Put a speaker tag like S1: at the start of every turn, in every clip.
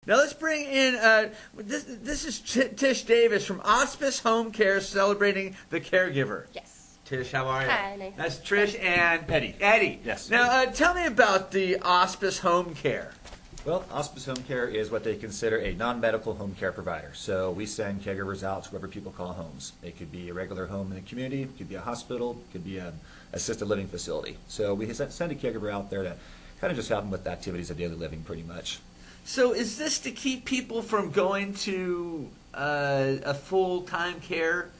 S1: Now let's bring in, this is Tish Davis from Auspice Home Care, celebrating the caregiver.
S2: Yes.
S1: Tish, how are you?
S2: Hi, nice.
S1: That's Trish and
S3: Eddie. Yes.
S1: Now tell me about the Auspice Home Care.
S3: Well, Auspice Home Care is what they consider a non-medical home care provider. So we send caregivers out to wherever people call homes. It could be a regular home in the community, it could be a hospital, it could be an assisted living facility. So we send a caregiver out there to kind of just help them with the activities of daily living pretty much.
S1: So is this to keep people from going to a full-time care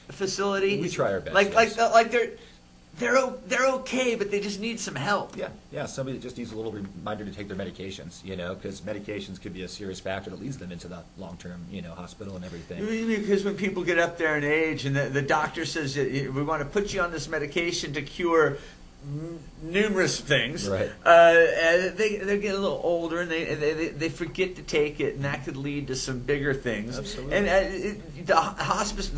S1: facility?
S3: We try our best.
S1: Like they're okay, but they just need some help.
S3: Yeah. Somebody that just needs a little reminder to take their medications, because medications could be a serious factor that leads them into the long-term, hospital and everything.
S1: Because when people get up there in age and the doctor says we want to put you on this medication to cure numerous things,
S3: right?
S1: And they get a little older and they forget to take it, and that could lead to some bigger things.
S3: Absolutely.
S1: And the hospice,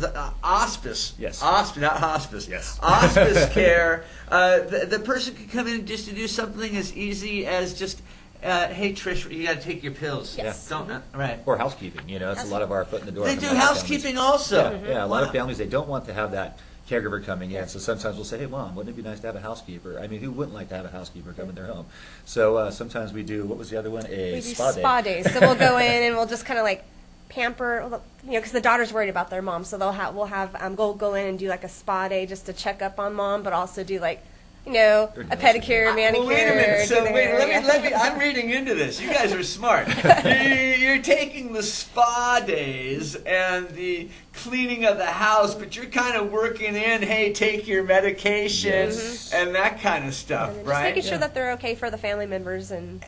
S3: yes,
S1: not hospice,
S3: yes,
S1: hospice care. The person could come in just to do something as easy as just. Hey Trish, you got to take your pills.
S2: Yes.
S1: Don't right.
S3: Or housekeeping. That's a lot of our foot in the door.
S1: They do housekeeping also.
S3: Yeah, a lot of families, they don't want to have that caregiver coming in. So sometimes we'll say, hey, Mom, wouldn't it be nice to have a housekeeper? I mean, who wouldn't like to have a housekeeper come in their home? So sometimes we do, what was the other one?
S2: We do spa days. So we'll go in and we'll just kind of like pamper, because the daughter's worried about their mom. So we'll go in and do like a spa day just to check up on mom, but also do like, a pedicure, manicure.
S1: Well, wait a minute. So let me. I'm reading into this. You guys are smart. You're taking the spa days and the cleaning of the house, but you're kind of working in, hey, take your medication and that kind of stuff,
S2: and
S1: right?
S2: Just making sure that they're okay for the family members and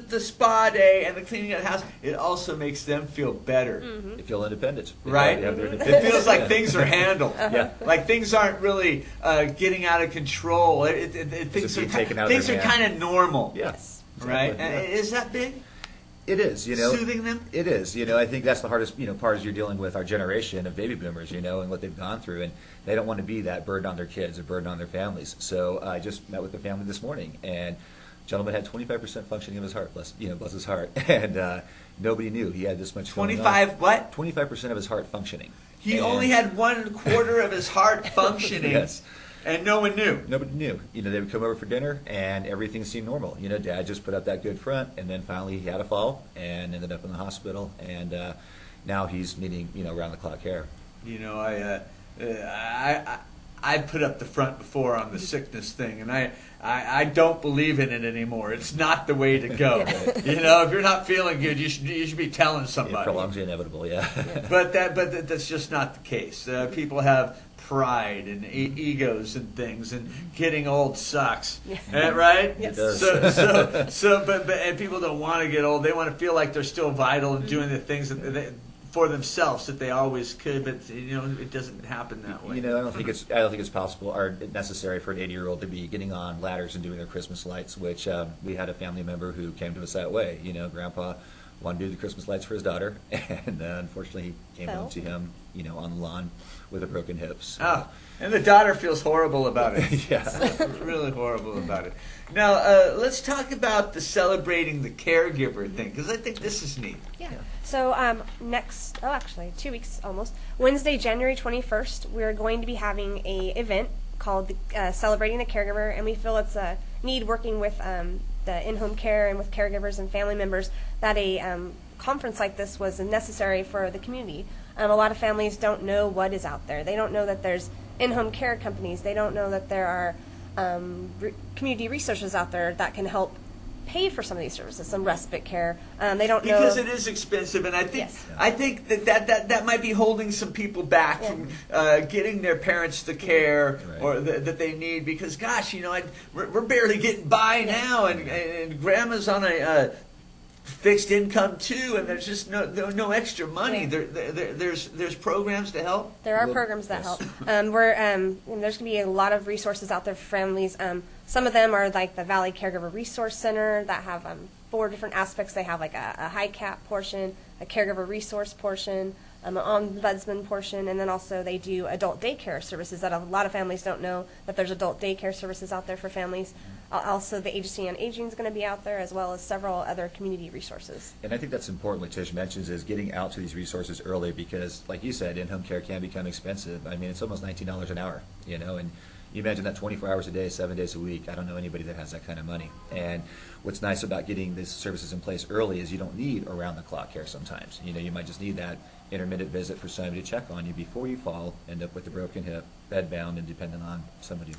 S1: the spa day and the cleaning of the house. It also makes them feel better.
S3: They feel independent,
S1: right? It feels like things are handled.
S3: Yeah,
S1: like things aren't really getting out of control. Things are kind of normal.
S3: Yes,
S1: right.
S3: Exactly.
S1: Is that big?
S3: It is,
S1: Soothing them?
S3: It is, I think that's the hardest, part is you're dealing with our generation of baby boomers, and what they've gone through, and they don't want to be that burden on their kids or burden on their families. So I just met with the family this morning, and the gentleman had 25% functioning of his heart, bless his heart, and nobody knew he had this much
S1: 25 what?
S3: 25% of his heart functioning.
S1: He only had 1/4 of his heart functioning.
S3: Yes.
S1: And no one knew.
S3: Nobody knew. They would come over for dinner, and everything seemed normal. Dad just put up that good front, and then finally he had a fall and ended up in the hospital, and now he's needing, round-the-clock care.
S1: I put up the front before on the sickness thing, and I don't believe in it anymore. It's not the way to go. If you're not feeling good, you should be telling somebody.
S3: It prolongs the inevitable, yeah.
S1: But that's just not the case. People have pride and egos and things, and getting old sucks, right?
S3: Yes. It does.
S1: But people don't want to get old. They want to feel like they're still vital and doing the things that for themselves that they always could, but it doesn't happen that way.
S3: I don't think it's possible or necessary for an 80-year-old to be getting on ladders and doing their Christmas lights. Which we had a family member who came to us that way. Grandpa wanted to do the Christmas lights for his daughter, and unfortunately he came home to him, on the lawn with a broken hip. So.
S1: Oh, and the daughter feels horrible about it.
S3: Yeah,
S1: really horrible about it. Now let's talk about the celebrating the caregiver thing, because I think this is neat.
S2: Yeah. So actually 2 weeks almost, Wednesday, January 21st, we're going to be having a event called Celebrating the Caregiver, and we feel it's a need working with the in-home care and with caregivers and family members that a conference like this was necessary for the community. A lot of families don't know what is out there. They don't know that there's in-home care companies. They don't know that there are community resources out there that can help pay for some of these services, some respite care. They don't know
S1: because it is expensive, and I think that might be holding some people back from getting their parents the care or that they need. Because gosh, we're barely getting by now, and grandma's on a fixed income too, and there's just no extra money. There's programs to help.
S2: There are programs that help. And there's going to be a lot of resources out there for families. Some of them are like the Valley Caregiver Resource Center that have 4 different aspects. They have like a high cap portion, a caregiver resource portion, an ombudsman portion, and then also they do adult daycare services that a lot of families don't know that there's adult daycare services out there for families. Also, the Agency on Aging is going to be out there, as well as several other community resources.
S3: And I think that's important, what Tish mentions, is getting out to these resources early because, like you said, in-home care can become expensive. I mean, it's almost $19 an hour, and you imagine that 24 hours a day, 7 days a week. I don't know anybody that has that kind of money. And what's nice about getting these services in place early is you don't need around-the-clock care sometimes. You might just need that intermittent visit for somebody to check on you before you fall, end up with a broken hip, bedbound, and dependent on somebody.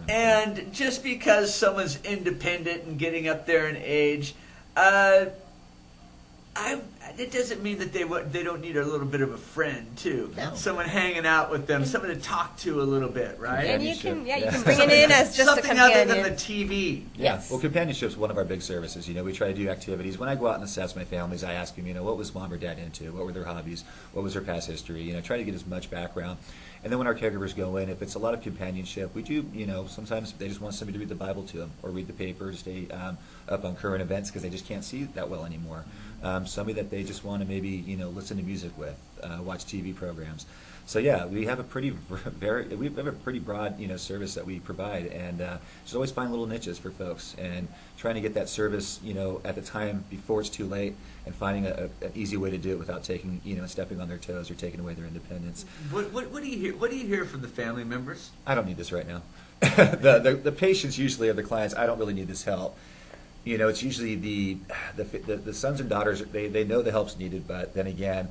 S1: And just because someone's independent and getting up there in age, it doesn't mean that they don't need a little bit of a friend too.
S3: No.
S1: Someone hanging out with them, someone to talk to a little bit, right?
S2: And you can bring it in as just
S1: something
S2: a companion.
S1: other than the TV.
S3: Yeah, well, companionship's one of our big services. We try to do activities. When I go out and assess my families, I ask them, what was mom or dad into? What were their hobbies? What was their past history? Try to get as much background. And then when our caregivers go in, if it's a lot of companionship, we do, sometimes they just want somebody to read the Bible to them or read the paper to stay up on current events because they just can't see that well anymore. Somebody that they just want to maybe, listen to music with, watch TV programs. So yeah, we have a pretty broad, service that we provide, and just always find little niches for folks and trying to get that service, at the time before it's too late, and finding an easy way to do it without taking, stepping on their toes or taking away their independence.
S1: What do you hear? What do you hear from the family members?
S3: I don't need this right now. the patients usually are the clients. I don't really need this help. It's usually the sons and daughters. They know the help's needed, but then again,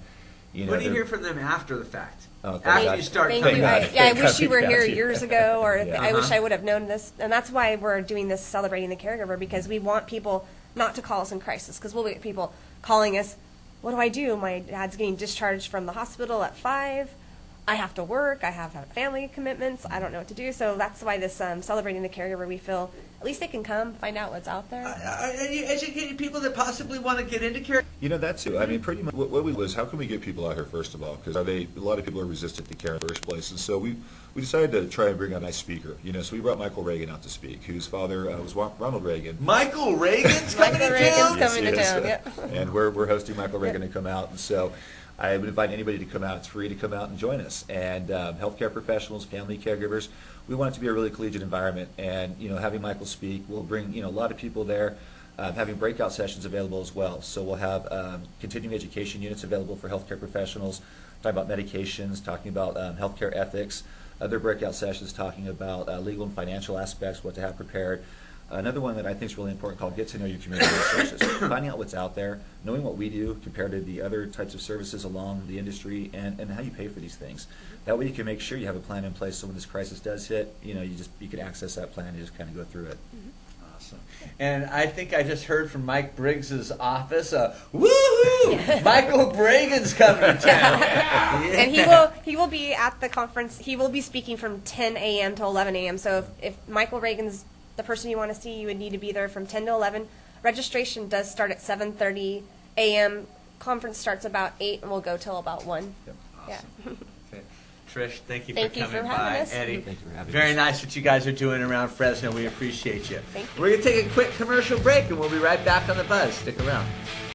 S1: what do you hear from them after the fact?
S3: Oh, thank
S1: after
S3: God.
S1: you start
S2: Thank
S1: coming
S2: you.
S1: out.
S2: I wish you were here years ago, or
S3: Yeah.
S2: I wish I would have known this. And that's why we're doing this Celebrating the Caregiver, because we want people not to call us in crisis, because we'll get people calling us, what do I do? My dad's getting discharged from the hospital at 5. I have to work. I have family commitments. I don't know what to do. So that's why this Celebrating the Caregiver, we feel at least they can come, find out what's out there.
S1: Are you educating people that possibly want to get into care?
S4: That too. I mean, pretty much what we was, how can we get people out here first of all? Because a lot of people are resistant to care in the first place, and so we decided to try and bring a nice speaker. So we brought Michael Reagan out to speak, whose father was Ronald Reagan.
S1: Michael Reagan's coming
S2: Michael
S1: to
S2: Reagan's
S1: town?
S2: coming to
S3: Yes,
S2: town.
S3: yes.
S2: Yep.
S3: And we're hosting Michael Reagan to come out, and so I would invite anybody to come out. It's free to come out and join us. And healthcare professionals, family caregivers, we want it to be a really collegiate environment. And having Michael speak, we'll bring a lot of people there. Having breakout sessions available as well. So we'll have continuing education units available for healthcare professionals, talking about medications, talking about healthcare ethics. Other breakout sessions talking about legal and financial aspects, what to have prepared. Another one that I think is really important called Get to Know Your Community Resources. Finding out what's out there, knowing what we do compared to the other types of services along the industry, and how you pay for these things. That way you can make sure you have a plan in place so when this crisis does hit, you can access that plan and just kind of go through it.
S1: Awesome. And I think I just heard from Mike Briggs's office, woohoo! Michael Reagan's coming to town.
S2: And he will be at the conference. He will be speaking from 10 a.m. to 11 a.m. So if Michael Reagan's the person you want to see, you would need to be there from 10 to 11. Registration does start at 7:30 a.m. Conference starts about 8 and will go till about 1.
S3: Yep.
S2: Yeah.
S1: Okay. Trish, thank you
S2: Thank
S1: for
S2: you
S1: coming
S2: for
S1: by.
S2: having us.
S1: Eddie,
S3: Thank you for having
S1: very
S3: us.
S1: nice what you guys are doing around Fresno. We appreciate you.
S2: Thank you.
S1: We're going to take a quick commercial break, and we'll be right back on the buzz. Stick around.